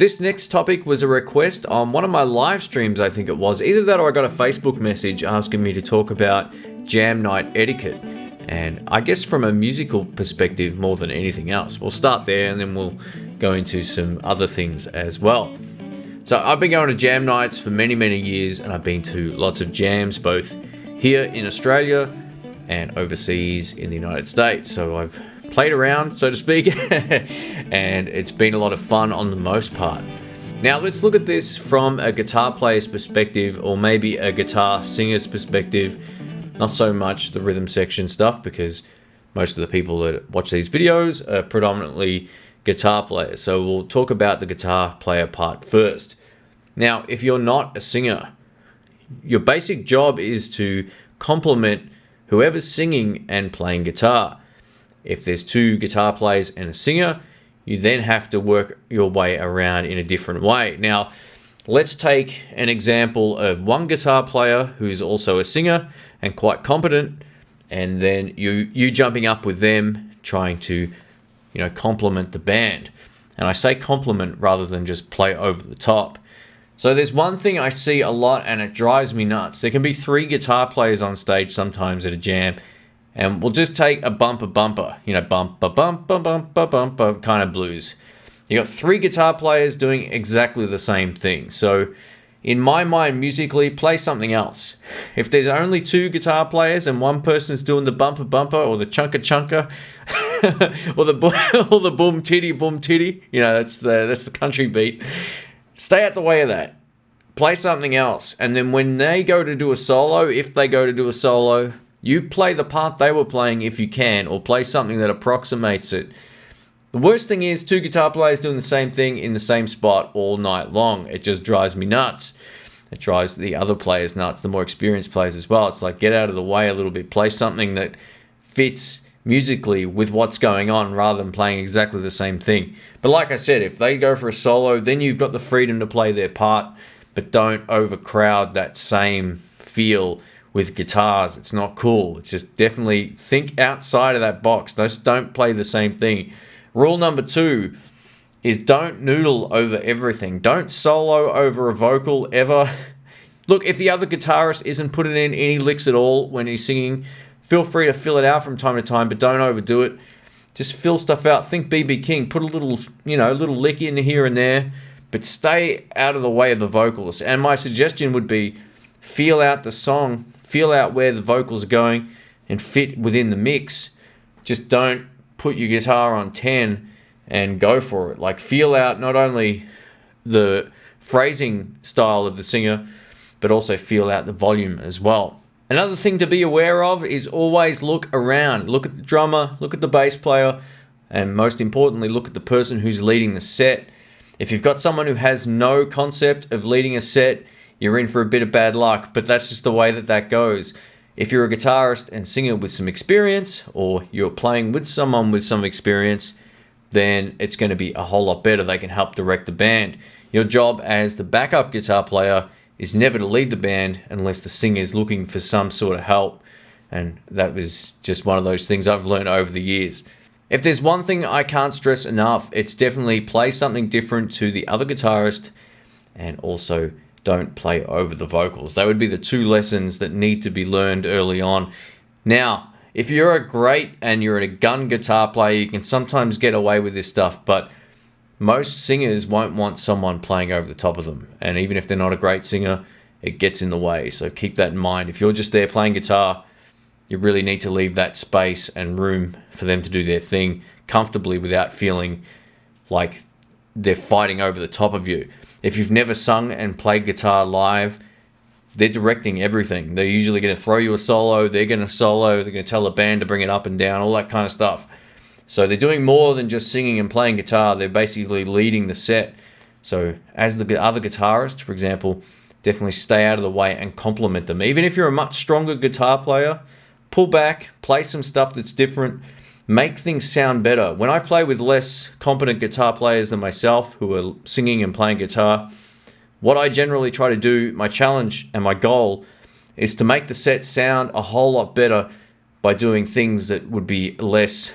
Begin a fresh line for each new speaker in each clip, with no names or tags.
This next topic was a request on one of my live streams, I think it was. Either that or I got a Facebook message asking me to talk about jam night etiquette. And I guess from a musical perspective more than anything else. We'll start there and then we'll go into some other things as well. So I've been going to jam nights for many, many years, and I've been to lots of jams, both here in Australia and overseas in the United States. So I've played around, so to speak, and it's been a lot of fun on the most part. Now let's look at this from a guitar player's perspective, or maybe a guitar singer's perspective. Not so much the rhythm section stuff, because most of the people that watch these videos are predominantly guitar players. So we'll talk about the guitar player part first. Now, if you're not a singer, your basic job is to complement whoever's singing and playing guitar. If there's two guitar players and a singer, you then have to work your way around in a different way. Now, let's take an example of one guitar player who's also a singer and quite competent, and then you jumping up with them trying to, complement the band. And I say complement rather than just play over the top. So there's one thing I see a lot and it drives me nuts. There can be three guitar players on stage sometimes at a jam, and we'll just take a bumper, bump kind of blues. You got three guitar players doing exactly the same thing. So in my mind, musically, play something else. If there's only two guitar players and one person's doing the bumper or the chunka or the boom titty, that's the country beat. Stay out the way of that. Play something else. And then when they go to do a solo, if they go to do a solo, you play the part they were playing if you can, or play something that approximates it. The worst thing is two guitar players doing the same thing in the same spot all night long. It just drives me nuts. It drives the other players nuts, the more experienced players as well. It's like, get out of the way a little bit. Play something that fits musically with what's going on rather than playing exactly the same thing. But like I said, if they go for a solo, then you've got the freedom to play their part, but don't overcrowd that same feel with guitars. It's not cool. It's just definitely think outside of that box. Just don't play the same thing. Rule number 2 is don't noodle over everything. Don't solo over a vocal ever. Look, if the other guitarist isn't putting in any licks at all when he's singing, feel free to fill it out from time to time, but don't overdo it. Just fill stuff out. Think B.B. King. Put a little lick in here and there, but stay out of the way of the vocals. And my suggestion would be feel out the song, feel out where the vocals are going, and fit within the mix. Just don't put your guitar on 10 and go for it. Like, feel out not only the phrasing style of the singer, but also feel out the volume as well. Another thing to be aware of is always look around. Look at the drummer, look at the bass player, and most importantly, look at the person who's leading the set. If you've got someone who has no concept of leading a set, you're in for a bit of bad luck, but that's just the way that goes. If you're a guitarist and singer with some experience, or you're playing with someone with some experience, then it's going to be a whole lot better. They can help direct the band. Your job as the backup guitar player is never to lead the band unless the singer is looking for some sort of help. And that was just one of those things I've learned over the years. If there's one thing I can't stress enough, it's definitely play something different to the other guitarist, and also don't play over the vocals. That would be the two lessons that need to be learned early on. Now, if you're a great and you're a gun guitar player, you can sometimes get away with this stuff, but most singers won't want someone playing over the top of them. And even if they're not a great singer, it gets in the way. So keep that in mind. If you're just there playing guitar, you really need to leave that space and room for them to do their thing comfortably without feeling like they're fighting over the top of you. If you've never sung and played guitar live, they're directing everything. They're usually going to throw you a solo, they're going to tell the band to bring it up and down, all that kind of stuff. So they're doing more than just singing and playing guitar. They're basically leading the set. So as the other guitarist, for example, definitely stay out of the way and compliment them. Even if you're a much stronger guitar player, pull back, play some stuff that's different, make things sound better. When I play with less competent guitar players than myself who are singing and playing guitar, what I generally try to do, my challenge and my goal, is to make the set sound a whole lot better by doing things that would be less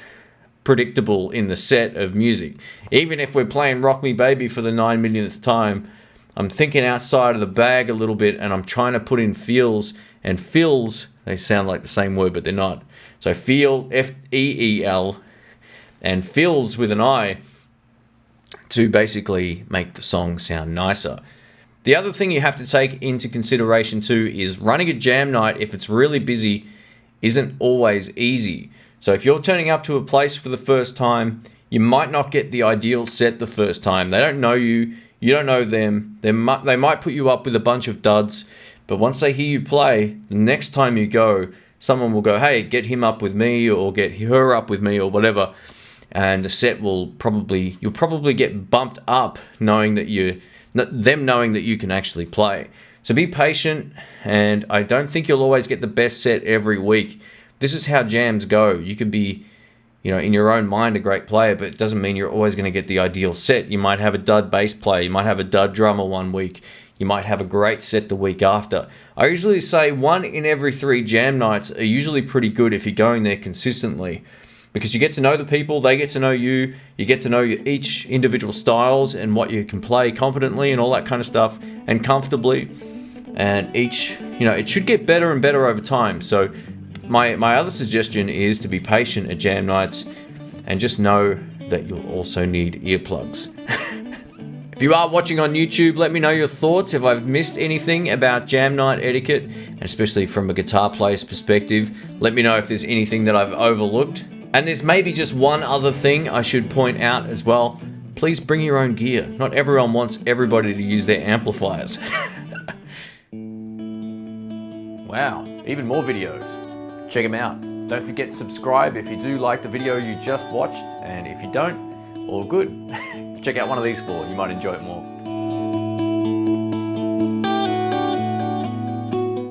predictable in the set of music. Even if we're playing Rock Me Baby for the 9 millionth time, I'm thinking outside of the bag a little bit, and I'm trying to put in feels. And feels, they sound like the same word, but they're not. So feel, F-E-E-L, and feels with an I, to basically make the song sound nicer. The other thing you have to take into consideration too is running a jam night, if it's really busy, isn't always easy. So if you're turning up to a place for the first time, you might not get the ideal set the first time. They don't know you, you don't know them. They might put you up with a bunch of duds, but once they hear you play, the next time you go, someone will go, hey, get him up with me, or get her up with me, or whatever. And the set you'll probably get bumped up knowing that them knowing that you can actually play. So be patient, and I don't think you'll always get the best set every week. This is how jams go. You can be, in your own mind a great player, but it doesn't mean you're always going to get the ideal set. You might have a dud bass player, you might have a dud drummer one week, you might have a great set the week after. I usually say 1 in every 3 jam nights are usually pretty good if you're going there consistently, because you get to know the people, they get to know you, you get to know each individual styles and what you can play competently and all that kind of stuff, and comfortably. And it should get better and better over time. So my other suggestion is to be patient at jam nights, and just know that you'll also need earplugs. If you are watching on YouTube, let me know your thoughts. If I've missed anything about jam night etiquette, and especially from a guitar player's perspective, let me know if there's anything that I've overlooked. And there's maybe just one other thing I should point out as well. Please bring your own gear. Not everyone wants everybody to use their amplifiers. Wow, even more videos. Check them out. Don't forget to subscribe if you do like the video you just watched, and if you don't, all good. Check out one of these 4, you might enjoy it more.